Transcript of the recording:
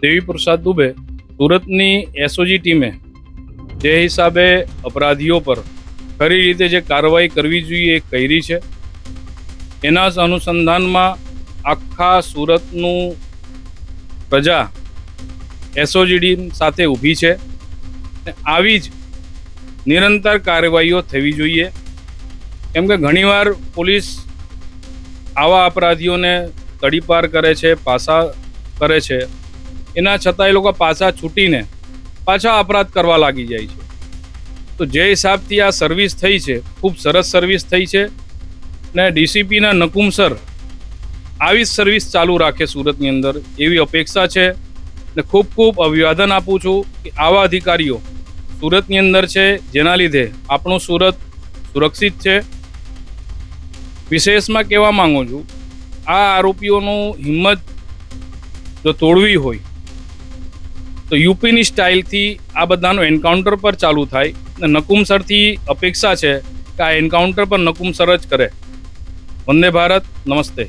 દેવી પ્રસાદ દુબે સુરતની એસઓજી ટીમે જે હિસાબે અપરાધીઓ પર ખરી રીતે જે કાર્યવાહી કરવી જોઈએ એ કરી છે। એના જ અનુસંધાનમાં આખા સુરતનું પ્રજા એસઓજી ટીમ સાથે ઊભી છે। આવી જ નિરંતર કાર્યવાહીઓ થવી જોઈએ, કેમ કે ઘણીવાર પોલીસ આવા અપરાધીઓને તડીપાર કરે છે, પાસા કરે છે, એના છતાં એ લોકો પાછા છૂટીને પાછા અપરાધ કરવા લાગી જાય છે। તો જે હિસાબથી આ સર્વિસ થઈ છે, ખૂબ સરસ સર્વિસ થઈ છે ને ડીસીપીના નકુમસર આવી જ સર્વિસ ચાલુ રાખે સુરતની અંદર એવી અપેક્ષા છે। ને ખૂબ ખૂબ અભિવાદન આપું છું કે આવા અધિકારીઓ સુરતની અંદર છે, જેના લીધે આપણું સુરત સુરક્ષિત છે। વિશેષમાં કહેવા માંગુ છું, આ આરોપીઓનું હિંમત જો તોડવી હોય તો યુપીની સ્ટાઇલથી આ બધાનું એન્કાઉન્ટર પર ચાલુ થાય ને નકુમસરથી અપેક્ષા છે કે આ એન્કાઉન્ટર પર નકુમસર જ કરે। વંદે ભારત, નમસ્તે।